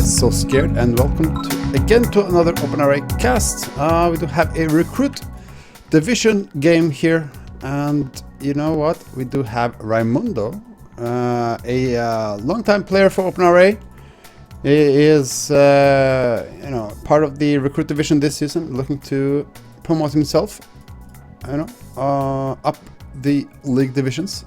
SoScared, and welcome again to another OpenRA cast. We do have a recruit division game here, and you know what? We do have Raymundo, a long-time player for OpenRA. He is, part of the recruit division this season, looking to promote himself, up the league divisions.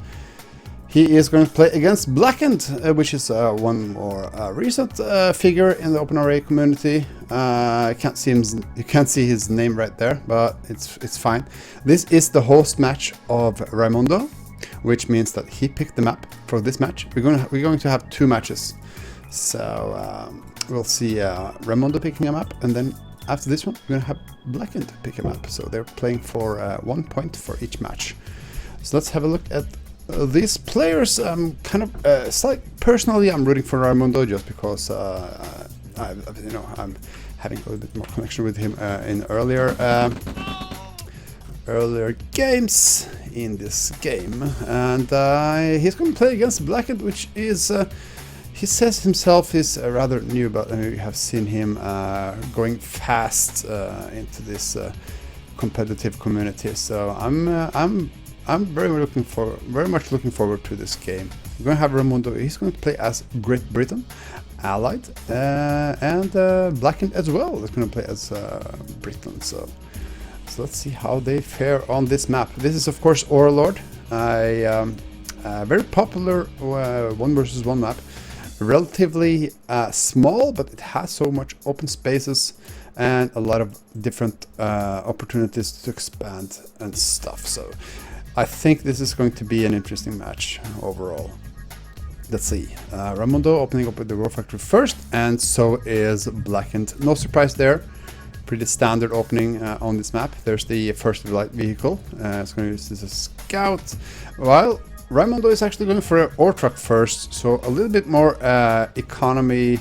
He is going to play against Blackened, which is one more recent figure in the OpenRA community. You can't see his name right there, but it's fine. This is the host match of Raymundo, which means that he picked the map for this match. We're going to have two matches, so we'll see Raymundo picking a map, and then after this one, we're going to have Blackened pick a map. So they're playing for 1 point for each match. So let's have a look at these players. Personally, I'm rooting for Raymundo just because I'm having a little bit more connection with him in earlier games in this game, and he's going to play against Blackened, which is he says himself is rather new, but we have seen him going fast into this competitive community. So I'm very much looking forward to this game. We're going to have Raymundo. He's going to play as Great Britain, Allied, and Blackened as well. He's going to play as Britain. So let's see how they fare on this map. This is of course Orelord, a very popular 1 versus 1 map. Relatively small, but it has so much open spaces and a lot of different opportunities to expand and stuff. So I think this is going to be an interesting match overall. Let's see. Raymundo opening up with the War Factory first, and so is Blackened. No surprise there. Pretty standard opening on this map. There's the first light vehicle. It's going to use this as a scout, while Raymundo is actually going for an ore truck first, so a little bit more economy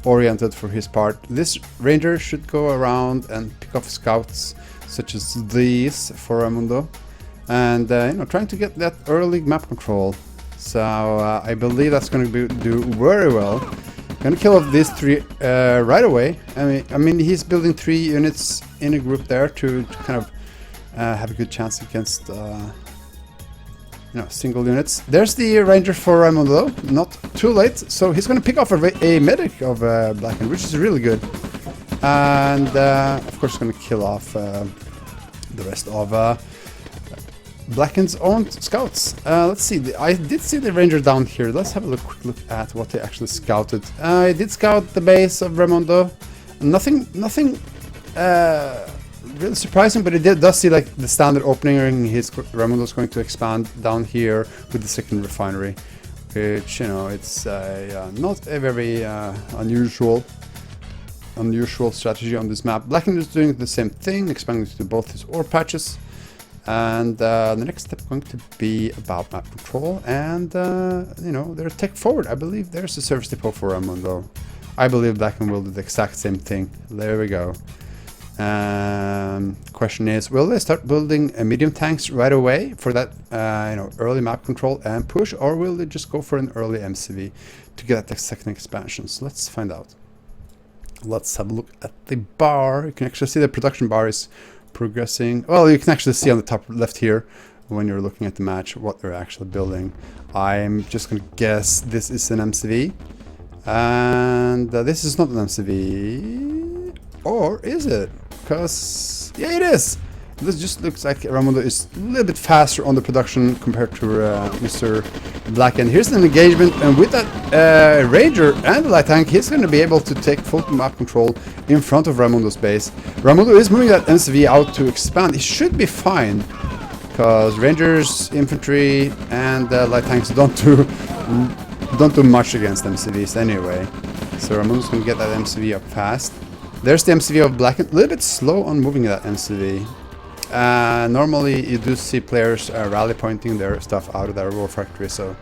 oriented for his part. This ranger should go around and pick off scouts such as these for Raymundo, and trying to get that early map control. So I believe that's going to do very well. Going to kill off these three right away. I mean he's building 3 units in a group there to kind of have a good chance against single units. There's the ranger for Raymundo, not too late, so he's going to pick off a medic of Blackened, which is really good, and of course going to kill off the rest of Blackened's own scouts. Let's see, I did see the ranger down here. Let's have a quick look at what he actually scouted. I did scout the base of Raymundo. Nothing really surprising, but it does see like the standard opening. Raymundo's going to expand down here with the second refinery, which it's not a very unusual strategy on this map. Blackened is doing the same thing, expanding to both his ore patches, and the next step is going to be about map control and their tech forward. I believe there's a service depot for Raymundo. I believe Blackened will do the exact same thing. There we go. Question is, will they start building medium tanks right away for that early map control and push, or will they just go for an early MCV to get that second expansion? So let's find out. Let's have a look at the bar. You can actually see the production bar is progressing. Well, you can actually see on the top left here when you're looking at the match what they're actually building. I'm just gonna guess this is an MCV, and this is not an MCV, or is it? Because yeah, it is. This just looks like Raymundo is a little bit faster on the production compared to Mr. Blackened. Here's an engagement, and with that ranger and the light tank, he's going to be able to take full map control in front of Raymundo's base. Raymundo is moving that MCV out to expand. He should be fine, because rangers, infantry, and light tanks don't do much against MCVs anyway. So Raymundo's going to get that MCV up fast. There's the MCV of Blackened, a little bit slow on moving that MCV. Normally you do see players rally pointing their stuff out of their war factory, so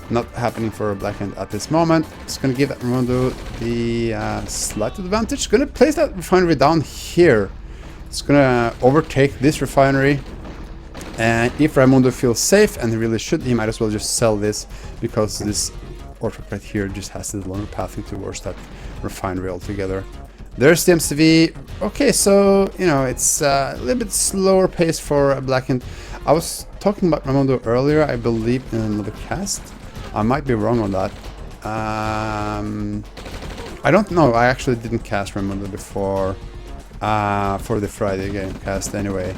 not happening for Blackened at this moment. It's going to give Raymundo the slight advantage. Going to place that refinery down here. It's going to overtake this refinery, and if Raymundo feels safe, and he really should, he might as well just sell this, because this Orthodox right here just has the longer pathing towards that refinery altogether. There's the MCV. Okay, so, you know, it's a little bit slower pace for Blackened. I was talking about Raymundo earlier, I believe, in another cast. I might be wrong on that. I don't know. I actually didn't cast Raymundo before for the Friday game cast anyway.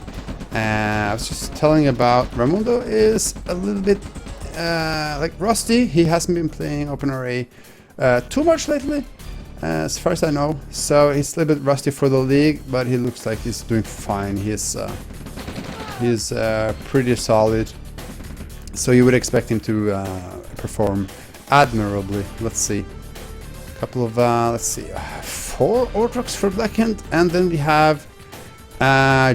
I was just telling about Raymundo is a little bit like rusty. He hasn't been playing OpenRA too much lately, as far as I know. So he's a little bit rusty for the league, but he looks like he's doing fine. He's pretty solid. So you would expect him to perform admirably. Let's see. A couple of, let's see, 4 Orthodox for Blackened, and then we have,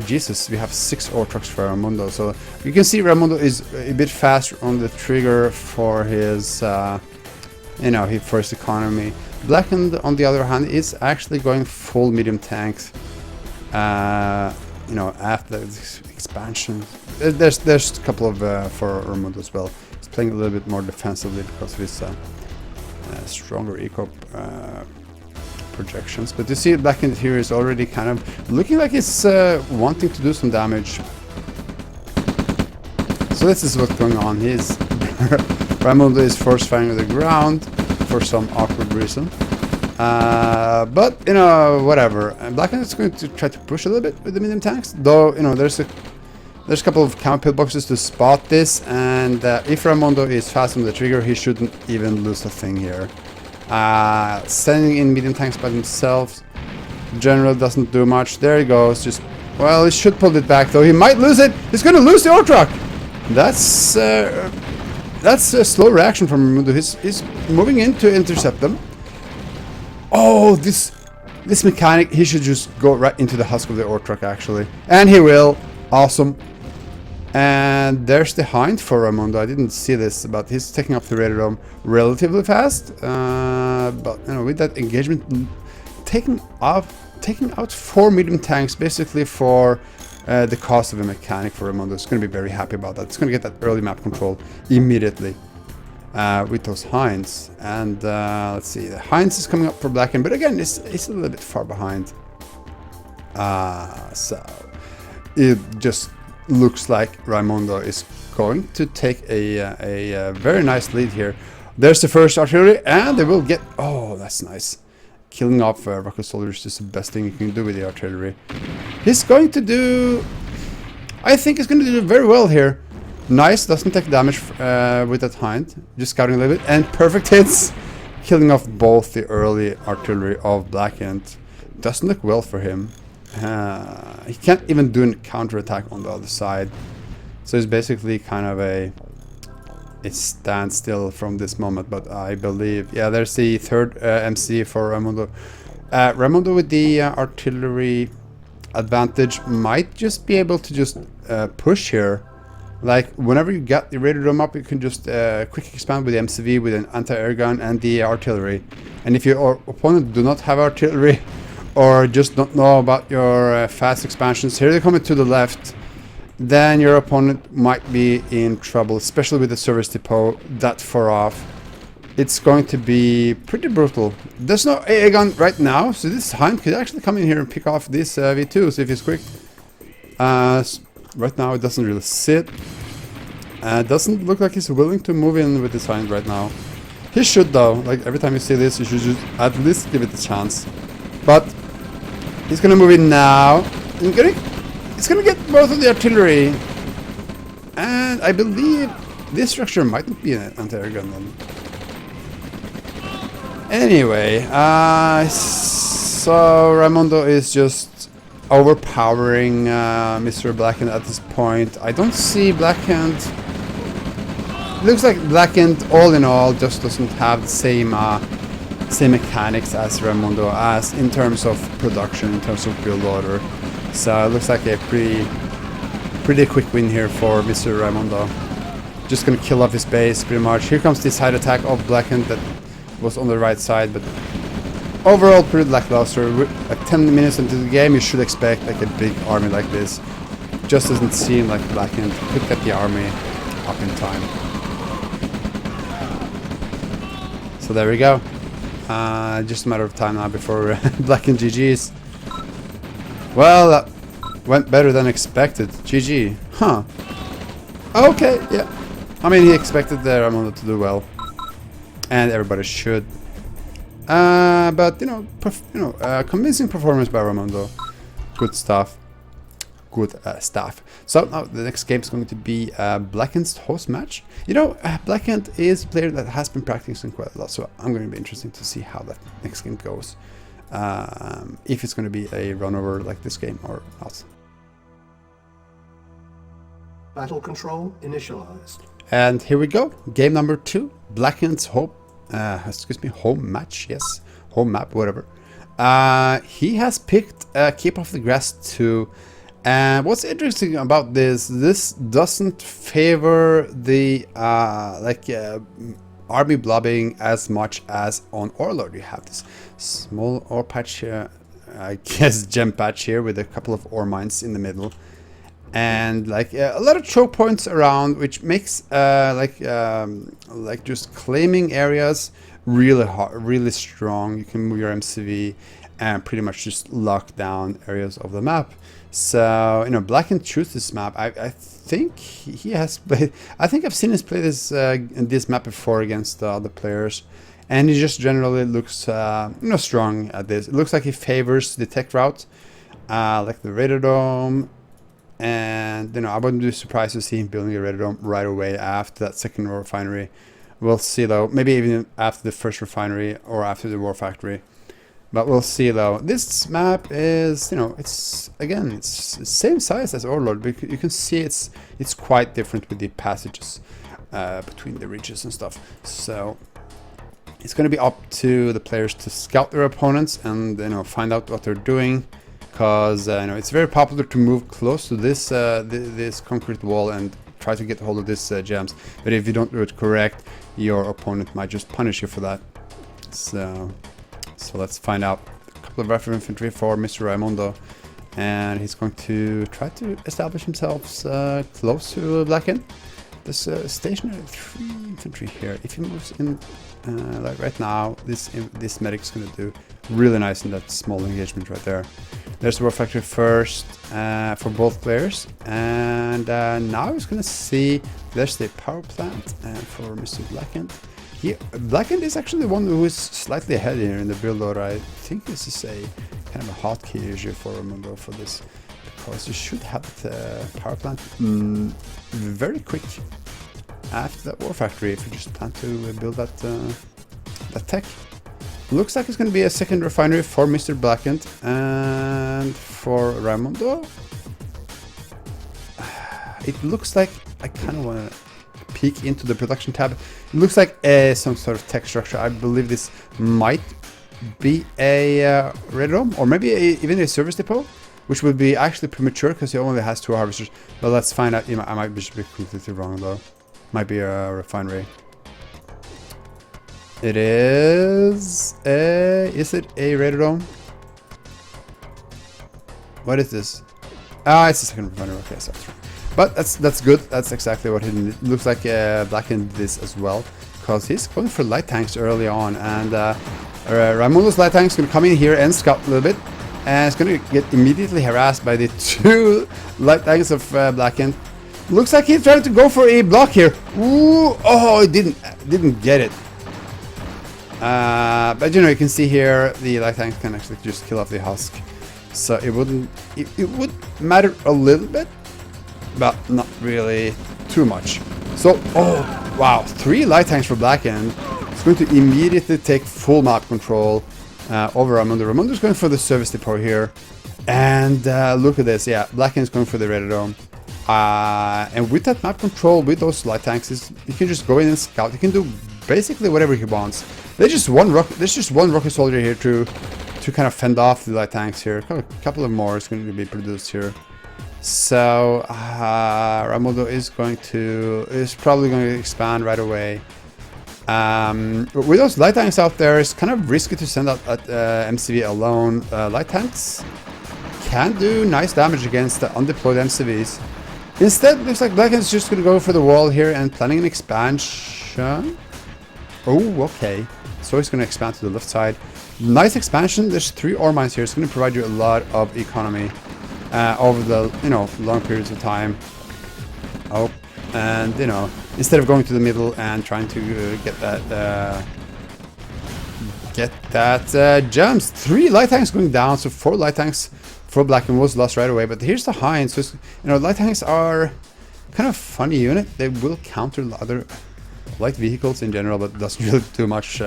Jesus, we have 6 Orthodox for Raymundo. So you can see Raymundo is a bit faster on the trigger for his, you know, for his economy. Blackened, on the other hand, is actually going full medium tanks. You know, after this expansion, there's a couple of for Raymundo as well. He's playing a little bit more defensively because of his stronger eco projections. But you see, Blackened here is already kind of looking like he's wanting to do some damage. So this is what's going on. He's Raymundo is force firing to the ground for some awkward reason. But, you know, whatever. And Blackened is going to try to push a little bit with the medium tanks. Though, you know, there's a couple of counter pillboxes to spot this. And if Raymundo is fast on the trigger, he shouldn't even lose a thing here. Sending in medium tanks by themselves, general doesn't do much. There he goes. Just, well, he should pull it back, though. He might lose it. He's going to lose the Orthodox. That's a slow reaction from Raymundo. He's moving in to intercept them. Oh, this mechanic, he should just go right into the husk of the Orthodox, actually. And he will. Awesome. And there's the Hind for Raymundo. I didn't see this, but he's taking off the Radar relatively fast. But, you know, with that engagement, taking out 4 medium tanks, basically for the cost of a mechanic for Raymundo. Is going to be very happy about that. It's going to get that early map control immediately with those Hinds. And let's see, the Hinds is coming up for Blackened, but again, it's a little bit far behind. So it just looks like Raymundo is going to take a very nice lead here. There's the first artillery, and they will get... Oh, that's nice. Killing off rocket soldiers is the best thing you can do with the artillery. He's going to do... I think he's going to do very well here. Nice, doesn't take damage with that Hind. Just scouting a little bit, and perfect hits. Killing off both the early artillery of Blackened. Doesn't look well for him. He can't even do a counterattack on the other side. So it's basically kind of a standstill from this moment. But I believe, yeah, there's the third MC for Raymundo. Raymundo with the artillery advantage might just be able to just push here. Like, whenever you get the radar dome up, you can just quick expand with the MCV, with an anti-air gun and the artillery. And if your opponent do not have artillery, or just don't know about your fast expansions, here they come to the left, then your opponent might be in trouble, especially with the service depot that far off. It's going to be pretty brutal. There's no AA gun right now, so this Hind could actually come in here and pick off these V2s if he's quick. Right now it doesn't really sit. Doesn't look like he's willing to move in with this Hind right now. He should, though. Like, every time you see this, you should just at least give it a chance. But he's gonna move in now. He's gonna get both of the artillery. And I believe this structure might not be an anti-air gun then. Anyway, so Raymundo is just overpowering Mr. Blackened at this point. I don't see Blackened. Looks like Blackened, all in all, just doesn't have the same mechanics as Raymundo, as in terms of production, in terms of build order. So it looks like a pretty quick win here for Mr. Raymundo. Just gonna kill off his base pretty much. Here comes this side attack of Blackened that was on the right side, but overall pretty lackluster. Like 10 minutes into the game, you should expect like a big army like this. Just doesn't seem like Blackened could get the army up in time. So there we go. Just a matter of time now before Blackened GG's. Well, that went better than expected. GG. Huh. Okay, yeah. I mean, he expected the Raymundo to do well. And everybody should. But, you know, convincing performance by Raymundo. Good stuff. Good stuff. So now the next game is going to be Blackened's host match. You know, Blackened is a player that has been practicing quite a lot, so I'm going to be interested to see how that next game goes. If it's going to be a run over like this game or not. Battle control initialized. And here we go. Game number 2. Blackened's home match. Yes, home map, whatever. He has picked Keep Off the Grass 2. And what's interesting about this doesn't favor the army blobbing as much as on Orelord. You have this small ore patch, I guess gem patch here with a couple of ore mines in the middle, and like a lot of choke points around, which makes just claiming areas really hard, really strong. You can move your MCV and pretty much just lock down areas of the map. So, you know, Blackened chose this map. I think he has played. I think I've seen him play this map before against other players, and he just generally looks strong at this. It looks like he favors the tech route, like the radar dome, and you know, I wouldn't be surprised to see him building a radar dome right away after that second refinery. We'll see though. Maybe even after the first refinery or after the war factory. But we'll see though. This map is, you know, it's the same size as Orelord, but you can see it's quite different with the passages between the ridges and stuff. So it's going to be up to the players to scout their opponents and, you know, find out what they're doing, because you know, it's very popular to move close to this this concrete wall and try to get hold of these gems. But if you don't do it correct, your opponent might just punish you for that. So let's find out. A couple of rough infantry for Mr. Raymundo, and he's going to try to establish himself close to Blackened. There's stationary 3 infantry here. If he moves in like right now, this medic's going to do really nice in that small engagement right there. There's the war factory first for both players, and now he's going to see there's the power plant for Mr. Blackened. Blackened is actually the one who is slightly ahead here in the build order. I think this is a kind of a hotkey issue for Raymundo for this, because you should have the power plant very quick after that war factory if you just plan to build that tech. Looks like it's going to be a second refinery for Mr. Blackened, and for Raymundo, it looks like I kind of want to peek into the production tab. It looks like some sort of tech structure. I believe this might be a radar dome, or maybe even a service depot, which would be actually premature because he only has 2 harvesters. But let's find out. I might be completely wrong though. Might be a refinery. It is it a radar dome? What is this? It's a second refinery. Okay, so that's right. But that's good. That's exactly what he looks like. Blackened this as well, because he's going for light tanks early on, and Raymundo's light tank is going to come in here and scout a little bit, and it's going to get immediately harassed by the 2 light tanks of Blackened. Looks like he's trying to go for a block here. Ooh, oh, it didn't get it. But you know, you can see here the light tanks can actually just kill off the husk, so it would matter a little bit, but not really too much. So, oh wow, 3 light tanks for Blackened. It's going to immediately take full map control over Raymundo. Raymundo's going for the service depot here, and look at this. Yeah, Blackened is going for the radar dome. And with that map control, with those light tanks, you can just go in and scout. You can do basically whatever he wants. There's just one rocket soldier here to kind of fend off the light tanks here. A couple of more is going to be produced here. So Raymundo is probably going to expand right away. With those light tanks out there, it's kind of risky to send out MCV alone. Light tanks can do nice damage against the undeployed MCVs. Instead, looks like Blackened's just going to go for the wall here and planning an expansion. Oh, okay. so he's going to expand to the left side. Nice expansion. There's 3 ore mines here. It's going to provide you a lot of economy over the long periods of time. Oh, and instead of going to the middle and trying to get that gems. 3 light tanks going down, so 4 light tanks for Blackened was lost right away. But here's the Hinds. So light tanks are kind of funny unit. They will counter other light vehicles in general, but doesn't really do much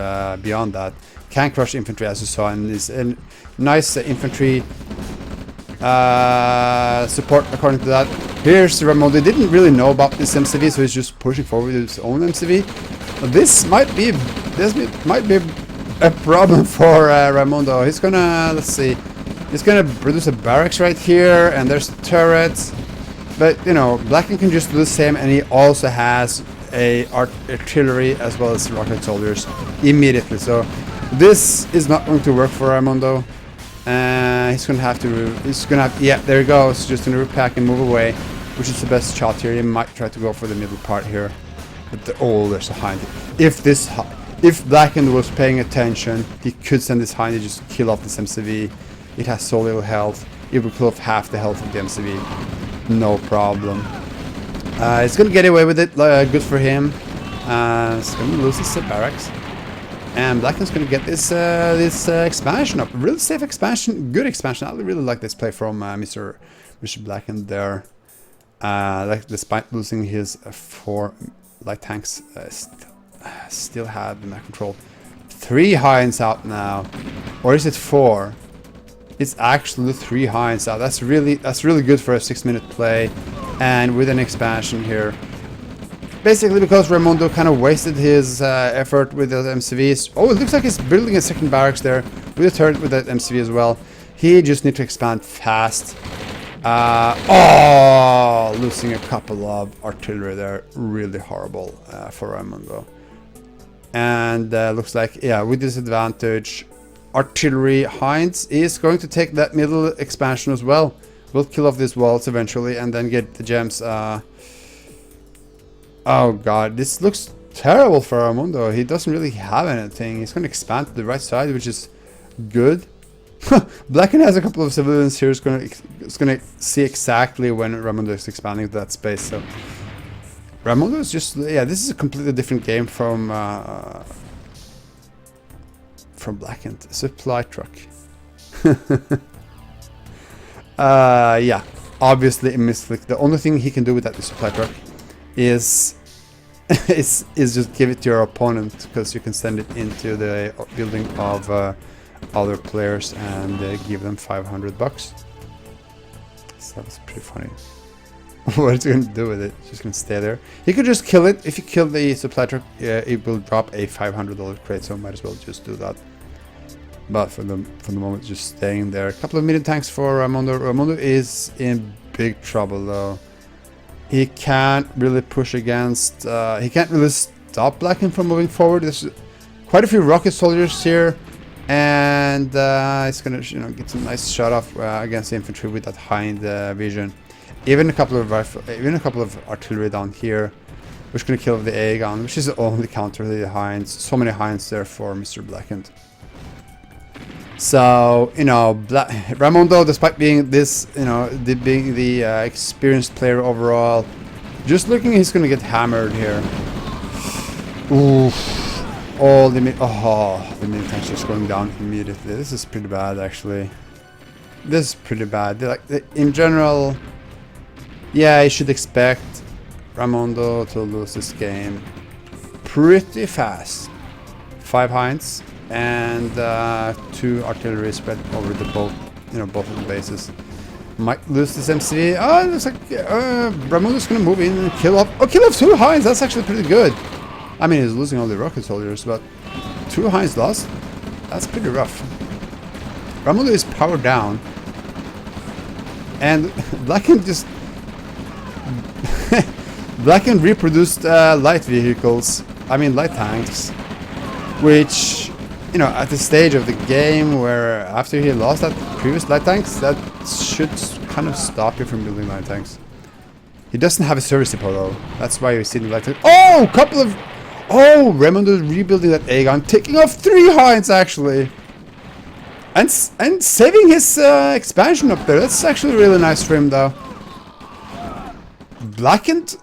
beyond that. Can crush infantry, as you saw, and is a nice infantry support according to that. Here's Raymundo. Didn't really know about this MCV, so he's just pushing forward with his own MCV. This might be a problem for Raymundo. He's gonna, let's see, he's gonna produce a barracks right here, and there's turrets. But Blackened can just do the same, and he also has artillery as well as rocket soldiers immediately. So this is not going to work for Raymundo. He's gonna have, yeah, there he goes, just gonna repack and move away, which is the best shot here. He might try to go for the middle part here, but there's a Hind. If Blackened was paying attention, he could send this Hind and just kill off this MCV. It has so little health. It will kill off half the health of the MCV, no problem. He's gonna get away with it, good for him. He's gonna lose his barracks. And Blackened's going to get this expansion up. Really safe expansion. Good expansion. I really like this play from Mr. Blackened there. Despite losing his 4 light tanks, still had the map control. 3 Hinds out now. Or is it 4? It's actually 3 Hinds out. That's really good for a 6-minute play. And with an expansion here. Basically because Raymundo kind of wasted his effort with the MCVs. Oh, it looks like he's building a second barracks there with a turret with that MCV as well. He just needs to expand fast. Losing a couple of artillery there. Really horrible for Raymundo. And looks like, yeah, with disadvantage, artillery Hinds is going to take that middle expansion as well. We'll kill off these walls eventually and then get the gems. Oh god, this looks terrible for Raymundo. He doesn't really have anything. He's going to expand to the right side, which is good. Blackened has a couple of civilians here. It's going to see exactly when Raymundo is expanding to that space. So Raymundo is just, yeah, this is a completely different game from Blackened. Supply truck. Yeah, obviously a misclick. The only thing he can do with that supply truck is just give it to your opponent, because you can send it into the building of other players and give them $500. So that was pretty funny. What is he going to do with it? It's just going to stay there. He could just kill it. If you kill the supply truck, it will drop a $500 crate, so might as well just do that. But for the moment, just staying there. A couple of mini tanks for Raymundo. Raymundo is in big trouble though. He can't really push against, he can't really stop Blackened from moving forward. There's quite a few rocket soldiers here, and it's gonna, get some nice shot off against the infantry with that Hind vision. Even a couple of artillery down here, which is gonna kill the A gun, which is the only counter to the Hinds. So many Hinds there for Mr. Blackened. So, Raymundo, despite being this, being the experienced player overall, just looking, he's going to get hammered here. Oof. The mini tanks just going down immediately. This is pretty bad, actually. This is pretty bad. In general, yeah, you should expect Raymundo to lose this game pretty fast. 5 Hinds. And 2 artillery spread over the both of the bases. Might lose this MCV. Oh, it looks like Raymundo's gonna move in and kill off. Oh, kill off 2 Hinds. That's actually pretty good. I mean, he's losing all the rocket soldiers, but 2 Hinds lost. That's pretty rough. Raymundo is powered down, and Blackened just Blackened reproduced light vehicles. I mean, light tanks, which, at the stage of the game where after he lost that previous light tanks, that should kind of stop you from building light tanks. He doesn't have a service depot though. That's why you see the light tanks. Oh, Oh, Raymundo rebuilding that A-gun, taking off 3 Hinds actually. And saving his expansion up there. That's actually really nice for him though. Blackened?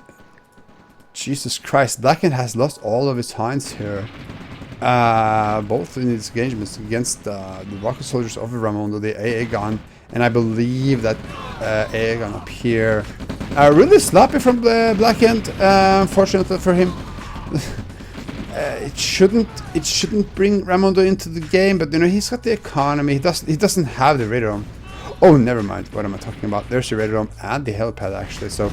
Jesus Christ, Blackened has lost all of his Hinds here. Both in his engagements against the rocket soldiers of Raymundo, the AA gun, and I believe that AA gun up here. Really sloppy from Blackened, unfortunately for him. It shouldn't bring Raymundo into the game, but you know, he's got the economy. He doesn't have the radar. Oh, never mind. What am I talking about? There's the radar and the helipad actually. So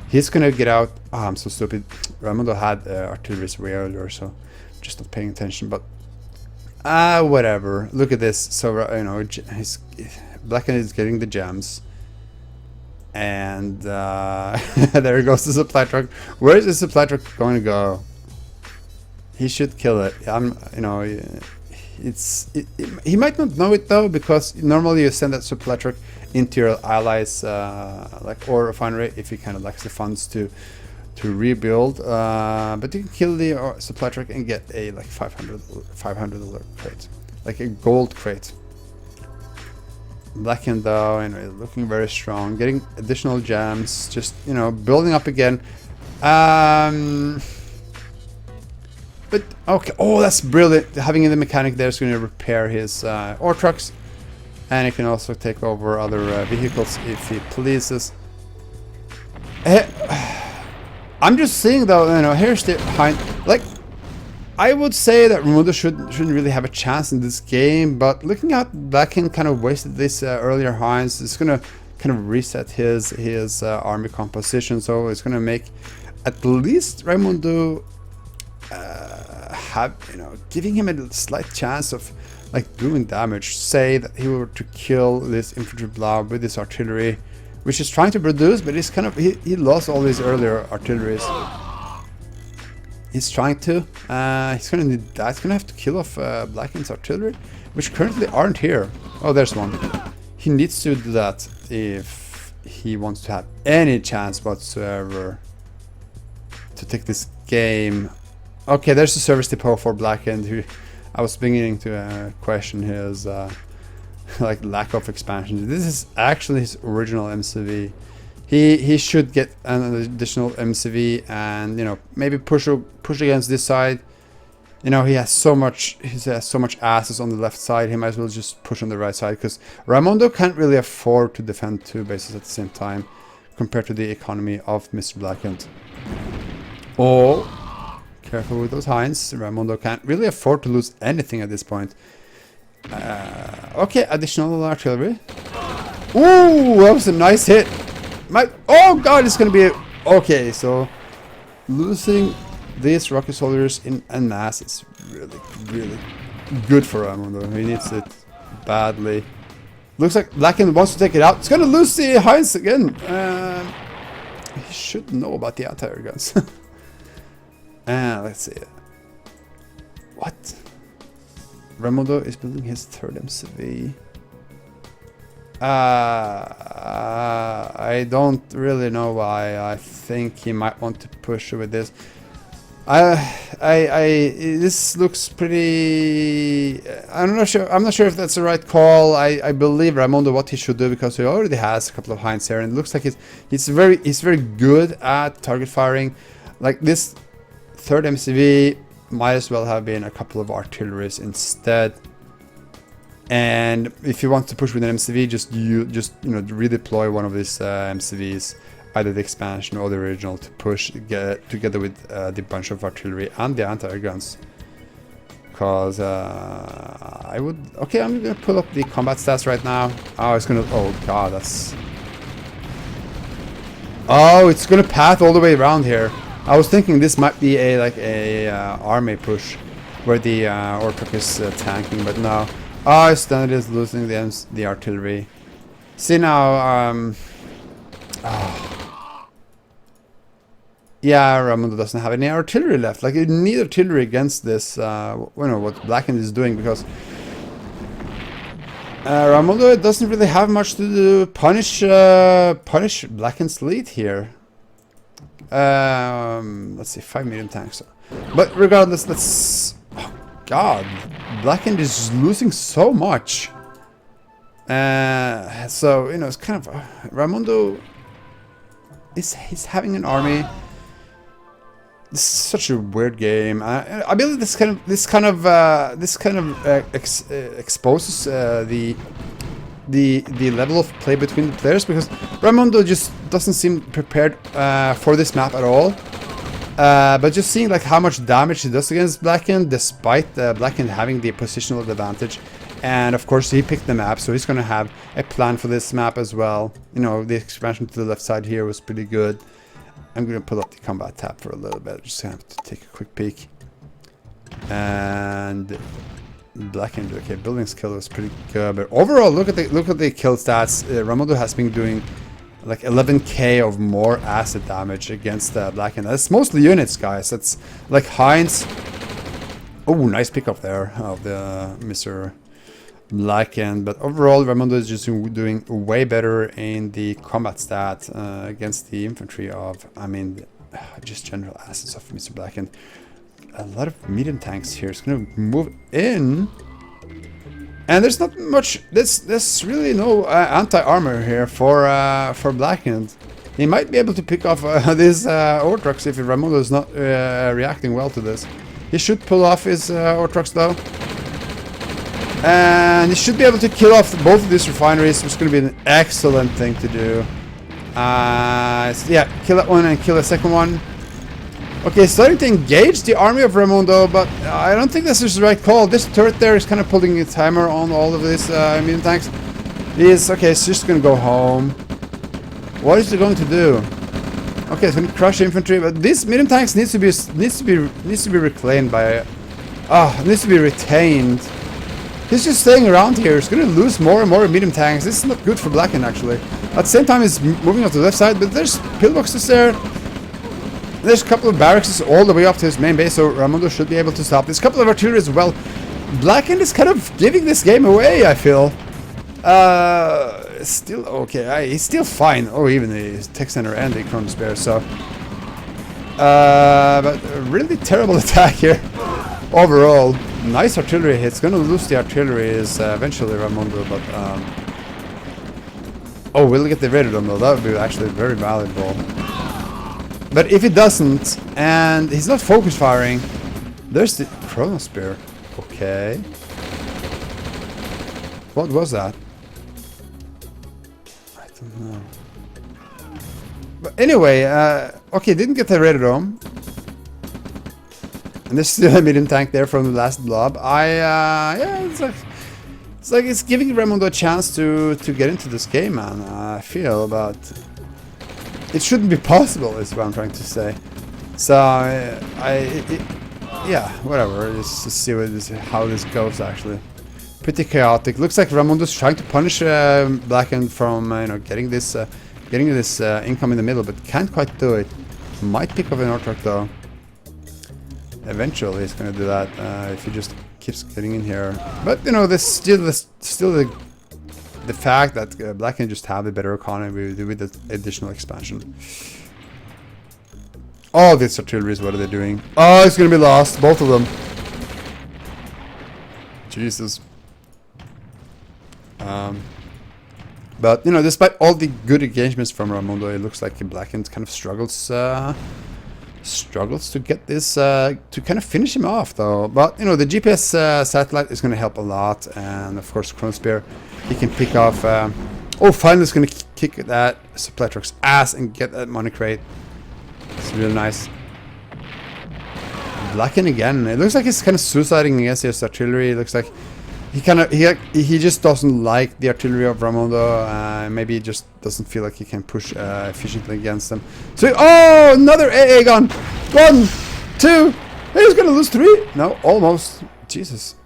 he's gonna get out. Oh, I'm so stupid. Raymundo had artillery's way earlier, so just not paying attention. But whatever. Look at this. So you know, his Blackened is getting the gems, and there goes the supply truck. Where is the supply truck going to go? He should kill it. You know, he might not know it though, because normally you send that supply truck into your allies, like or refinery, if he kind of lacks the funds to rebuild. But you can kill the supply truck and get a like $500 crate, like a gold crate. Blackened though, you know, looking very strong, getting additional gems, just you know, building up again. But okay, oh, that's brilliant. Having the mechanic there is going to repair his ore trucks, and he can also take over other vehicles if he pleases. I'm just seeing though, you know, here's the Hind. Like, I would say that Raymundo shouldn't really have a chance in this game, but looking at Blackened kind of wasted this earlier Hinds, it's going to kind of reset his army composition, so it's going to make at least Raymundo have, you know, giving him a slight chance of like doing damage. Say that he were to kill this infantry blob with his artillery, which is trying to produce, but he's kind of he lost all his earlier artilleries. He's trying to. He's gonna need that. He's gonna have to kill off Blackened's artillery, which currently aren't here. Oh, there's one. He needs to do that if he wants to have any chance whatsoever to take this game. Okay, there's the service depot for Blackened, who I was beginning to question his like lack of expansion. This is actually his original MCV. He should get an additional MCV and, you know, maybe push against this side. You know, he has so much asses on the left side. He might as well just push on the right side, because Raymundo can't really afford to defend 2 bases at the same time compared to the economy of Mr. Blackened. Oh. Careful with those Hinds. Raymundo can't really afford to lose anything at this point. Okay, additional artillery. Ooh, that was a nice hit. Oh god, it's gonna be okay. So losing these rocket soldiers in en masse is really good for Raymundo. He needs it badly. Looks like Blackened wants to take it out. It's gonna lose the Hinds again. He should know about the anti-air guns. Let's see. What? Raymundo is building his 3rd MCV. I don't really know why. I think he might want to push with this. This looks pretty. I'm not sure if that's the right call. I believe Raymundo what he should do, because he already has a couple of Hinds here, and it looks like he's very good at target firing. Like this 3rd MCV might as well have been a couple of artilleries instead. And if you want to push with an MCV, just you know, redeploy one of these MCVs, either the expansion or the original, to push together with the bunch of artillery and the anti-air guns. Cause I'm gonna pull up the combat stats right now. Oh, it's gonna. Oh god, that's. Oh, it's gonna path all the way around here. I was thinking this might be a army push where the ore truck is tanking, but no. Oh, Standard is losing the artillery. See now, yeah, Raymundo doesn't have any artillery left. Like, you need artillery against this, you know, what Blackened is doing, because Raymundo doesn't really have much to do. Punish Blackened's lead here. Let's see, 5 medium tanks. But regardless, let's... Oh, God. Blackened is losing so much. So, you know, it's kind of... Raymundo he's having an army. This is such a weird game. I believe this kind of exposes the level of play between the players, because Raymundo just doesn't seem prepared for this map at all. But just seeing like how much damage he does against Blackened, despite Blackened having the positional advantage. And of course he picked the map, so he's gonna have a plan for this map as well. You know, the expansion to the left side here was pretty good. I'm gonna pull up the combat tab for a little bit. Just have to take a quick peek. And Blackened, okay, building skill was pretty good, but overall, look at the kill stats. Raymundo has been doing like 11k of more acid damage against Blackened. That's mostly units, guys. That's like Heinz. Oh, nice pickup there of the Mr. Blackened. But overall, Raymundo is just doing way better in the combat stat against the infantry of, I mean, just general assets of Mr. Blackened. A lot of medium tanks here. It's gonna move in, and there's not much. There's really no anti-armor here for Blackened. He might be able to pick off these ore trucks if Raymundo is not reacting well to this. He should pull off his ore trucks though, and he should be able to kill off both of these refineries, which is going to be an excellent thing to do. So yeah, kill that one and kill the second one. Okay, starting to engage the army of Raymundo, but I don't think this is the right call. This turret there is kind of pulling its hammer on all of these medium tanks. Okay, it's just gonna go home. What is it going to do? Okay, it's gonna crush infantry, but these medium tanks needs to be reclaimed by. Needs to be retained. He's just staying around here. He's gonna lose more and more medium tanks. This is not good for Blackened actually. At the same time, he's moving up to the left side, but there's pillboxes there. There's a couple of barracks all the way up to his main base, so Raymundo should be able to stop. There's a couple of artillery as well. Blackened is kind of giving this game away, I feel. Still okay. He's still fine. Oh, even the tech center and the chronosphere. So, but a really terrible attack here. Overall, nice artillery hits. Gonna lose the artillery is eventually Raymundo, but oh, we'll get the radar though. That would be actually very valuable. But if he doesn't, and he's not focus firing, there's the chronosphere. Okay. What was that? I don't know. But anyway, okay, didn't get the radar. And there's still a medium tank there from the last blob. Yeah, it's giving Raymundo a chance to get into this game, man. I feel, but it shouldn't be possible, is what I'm trying to say. So, yeah, whatever. Let's just see how this goes, actually. Pretty chaotic. Looks like Raymundo's trying to punish Blackened from, getting this income in the middle, but can't quite do it. Might pick up an ore truck, though. Eventually, he's going to do that if he just keeps getting in here. But, there's still the fact that Blackened just have a better economy with the additional expansion. All these artilleries, what are they doing? Oh, it's gonna be lost, both of them. Jesus. But despite all the good engagements from Raymundo, it looks like Blackened kind of struggles to get this to kind of finish him off, though. But the GPS satellite is going to help a lot, and of course Chronospear, he can pick off. Oh, finally, it's going to kick that supply truck's ass and get that money crate. It's really nice. Blackened again. It looks like he's kind of suiciding against his artillery. It looks like he just doesn't like the artillery of Raymundo. Maybe he just doesn't feel like he can push efficiently against them. So, oh, another AA gun. 1, 2. He's gonna lose 3. No, almost. Jesus.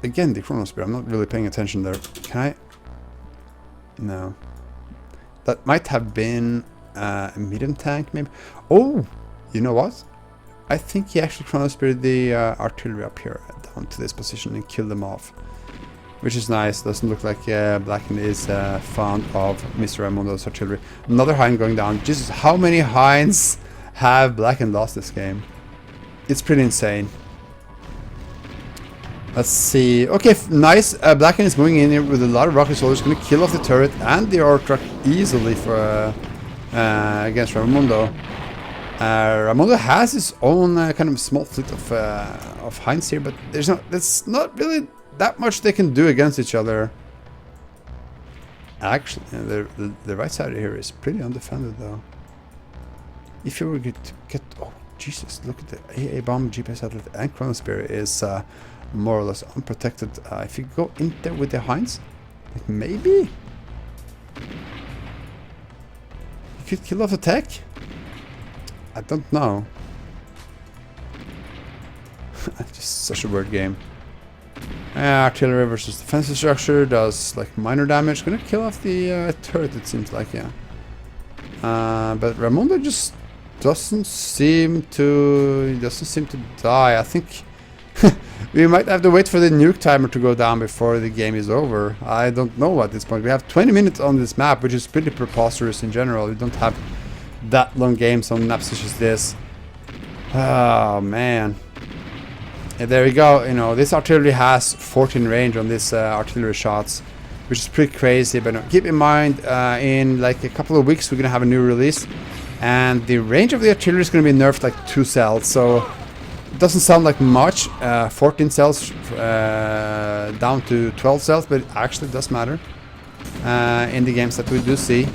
Again, the chronosphere. I'm not really paying attention there. Can I? No. That might have been a medium tank, maybe. Oh, you know what? I think he actually chronospeared the artillery up here down to this position and killed them off. Which is nice. Doesn't look like Blackened is fond of Mr. Raymundo's artillery. Another Hind going down. Jesus, how many Hinds have Blackened lost this game? it's pretty insane. Let's see. Okay, nice. Blackened is moving in here with a lot of rocket soldiers, going to kill off the turret and the ore truck easily for against Raymundo. Raymundo has his own kind of small fleet of hinds here, but there's not really that much they can do against each other. Actually, the right side here is pretty undefended though. If you were to get, oh Jesus, look at the AA bomb, GPS satellite, and Chronospear is more or less unprotected. If you go in there with the hinds, like maybe you could kill off the tech. I don't know. Just such a weird game. Artillery versus defensive structure does like minor damage. Gonna kill off the turret, it seems like, yeah. But Raymundo just doesn't seem to die. I think we might have to wait for the nuke timer to go down before the game is over. I don't know at this point. We have 20 minutes on this map, which is pretty preposterous in general. We don't have that long games on maps such as this. Oh man. Yeah, there we go. You know, this artillery has 14 range on this artillery shots, which is pretty crazy. But keep in mind, in like a couple of weeks, we're gonna have a new release, and the range of the artillery is gonna be nerfed like 2 cells. So it doesn't sound like much, 14 cells down to 12 cells, but it actually does matter in the games that we do see.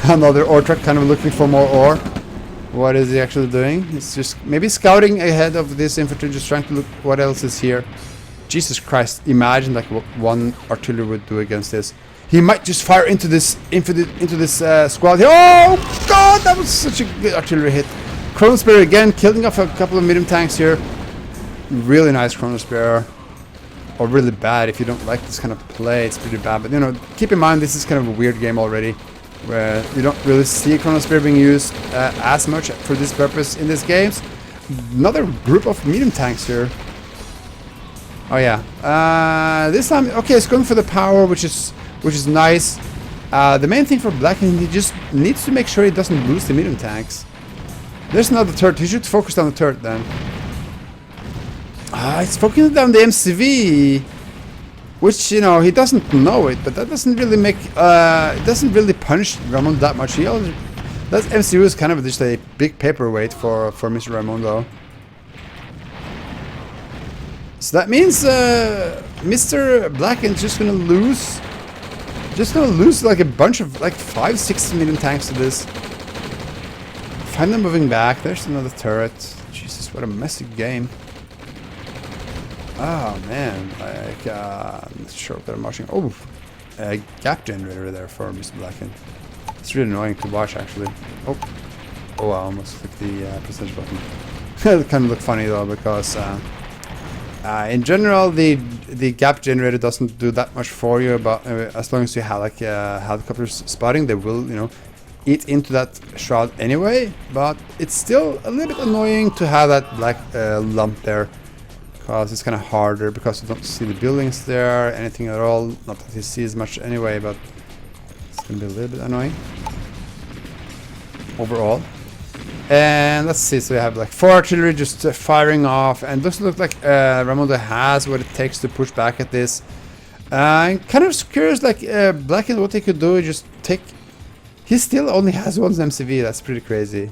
Another ore truck kind of looking for more ore. What is he actually doing? He's just maybe scouting ahead of this infantry, just trying to look what else is here. Jesus Christ, imagine like what one artillery would do against this. He might just fire into this squad here. Oh god, that was such a good artillery hit. Chronospear again, killing off a couple of medium tanks here. Really nice Chronospear. Or really bad if you don't like this kind of play. It's pretty bad, but you know, keep in mind this is kind of a weird game already, where you don't really see Chronospear being used as much for this purpose in these games. Another group of medium tanks here. Oh yeah. This time, okay, it's going for the power, which is nice. The main thing for Blackened, he just needs to make sure he doesn't lose the medium tanks. There's another turret. He should focus on the turret then. It's focusing on the MCV. Which, you know, he doesn't know it, but that doesn't really make, it doesn't really punish Raymundo that much. That MCU is kind of just a big paperweight for Mr. Raymundo. So that means Mr. Blackened just gonna lose like a bunch of, like 5-6 million tanks to this. Find them moving back. There's another turret. Jesus, what a messy game. Oh man, like, I'm not sure what I'm watching. Oh, a gap generator there for Mr. Blackened. It's really annoying to watch actually. Oh, I almost clicked the percentage button. It kind of looked funny though, because in general the gap generator doesn't do that much for you, but as long as you have like helicopters spotting, they will, you know, eat into that shroud anyway. But it's still a little bit annoying to have that black lump there. Because it's kind of harder, because you don't see the buildings there, anything at all. Not that you see as much anyway, but it's going to be a little bit annoying overall. And let's see, so we have like 4 artillery just firing off, and doesn't look like Raymundo has what it takes to push back at this. I'm kind of curious, like Blackened, what he could do is just take... He still only has 1 MCV, that's pretty crazy.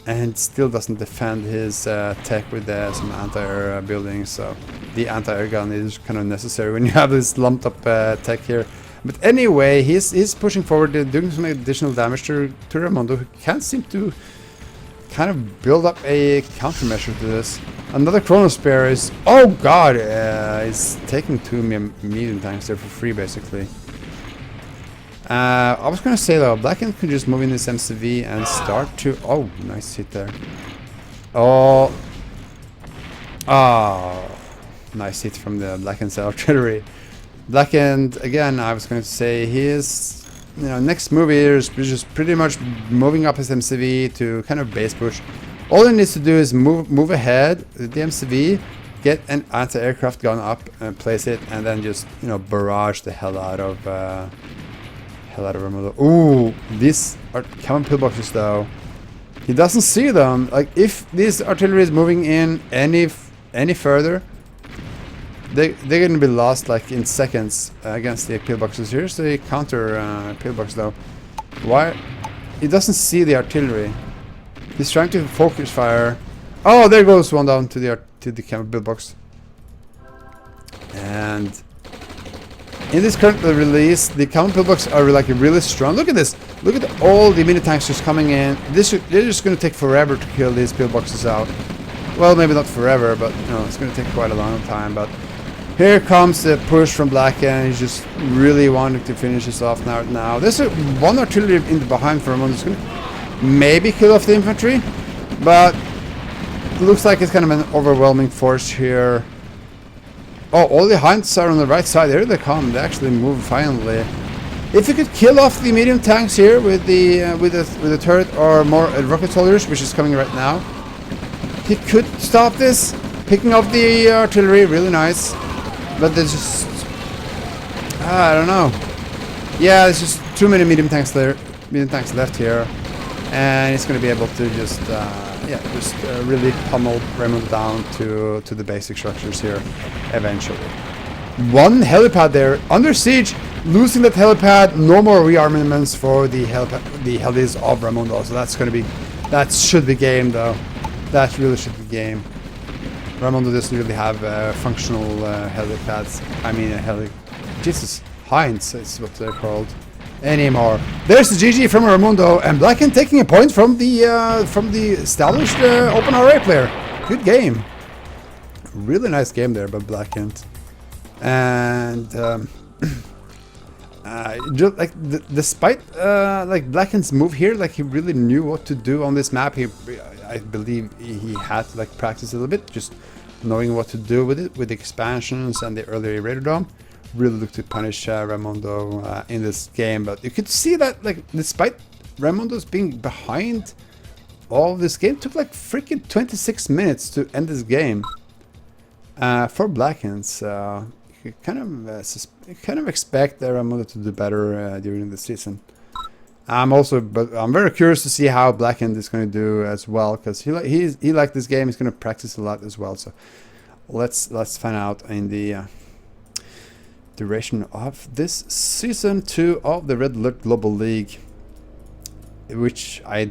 And still doesn't defend his tech with some anti-air buildings, so the anti-air gun is kind of necessary when you have this lumped up tech here. But anyway, he's pushing forward, doing some additional damage to Raymundo, who can't seem to kind of build up a countermeasure to this. Another Chronospear is, oh god, is taking 2 medium tanks there for free basically. I was gonna say though, Blackened could just move in this MCV and start to... Oh, nice hit there. Oh, nice hit from the Blackened artillery. Blackened, again, I was going to say, his, you know, next move here is just pretty much moving up his MCV to kind of base push. All he needs to do is move ahead with the MCV, get an anti-aircraft gun up and place it, and then just, you know, barrage the hell out of Raymundo. Ooh, these are common pillboxes though. He doesn't see them. Like, if this artillery is moving in any further, they're gonna be lost like in seconds against the pillboxes. Here's the counter pillbox though. Why? He doesn't see the artillery. He's trying to focus fire. Oh, there goes one down to the camera pillbox. And in this current release, the counter pillbox are like really strong. Look at this. Look at all the mini tanks just coming in. They're just going to take forever to kill these pillboxes out. Well, maybe not forever, but you know, it's going to take quite a long time. But here comes the push from Blackened. He's just really wanting to finish this off now. There's one artillery in the behind for a moment. It's going to maybe kill off the infantry, but it looks like it's kind of an overwhelming force here. Oh, all the Hinds are on the right side. There they come. They actually move finally. If you could kill off the medium tanks here with the turret or more rocket soldiers, which is coming right now, he could stop this. Picking up the artillery, really nice. But there's just I don't know. Yeah, there's just too many medium tanks left here, and he's going to be able to just really pummel Raymundo down to the basic structures here eventually. One helipad there under siege, losing that helipad. No more rearmaments for the helis of Raymundo. So that should be game though. That really should be game. Raymundo doesn't really have functional helipads. I mean Jesus, Hinds is what they're called anymore. There's the GG from Raymundo, and Blackened taking a point from the established OpenRA player. Good game. Really nice game there by Blackened. And despite like Blackened's move here, like he really knew what to do on this map. I believe he had to like practice a little bit, just knowing what to do with it, with the expansions and the earlier Raider Dome. Really looked to punish Raymundo in this game, but you could see that like despite Raymundo's being behind all this game, took like freaking 26 minutes to end this game for Blackened. So you kind of expect Raymundo to do better during the season. But I'm very curious to see how Blackened is going to do as well, because he liked this game. He's going to practice a lot as well. So let's find out in the duration of this season 2 of the Red Alert Global League, which I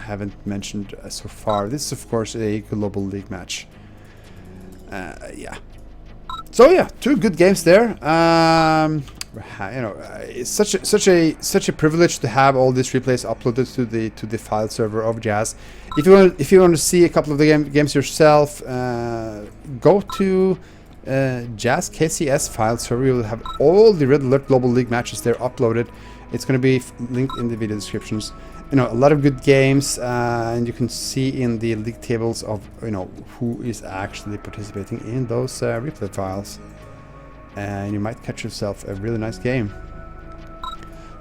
haven't mentioned so far. This is of course a global league match. Yeah. So yeah, 2 good games there. You know, it's such a privilege to have all these replays uploaded to the file server of Jazz. If you want to see a couple of the games yourself, go to Jazz KCS file server. You will have all the Red Alert Global League matches there uploaded. It's going to be linked in the video descriptions. You know, a lot of good games, and you can see in the league tables of who is actually participating in those replay files, and you might catch yourself a really nice game.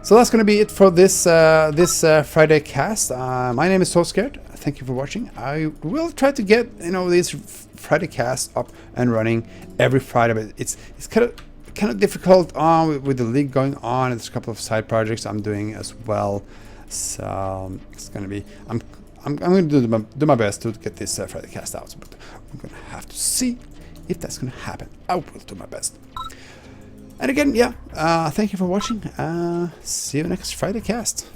So that's going to be it for this Friday cast. My name is SoScared. Thank you for watching. I will try to get these Friday casts up and running every Friday, but it's kind of difficult with the league going on. There's a couple of side projects I'm doing as well. So it's gonna be I'm gonna do my best to get this Friday cast out, but I'm gonna have to see if that's gonna happen. I will do my best. And again, yeah, thank you for watching. See you next Friday cast.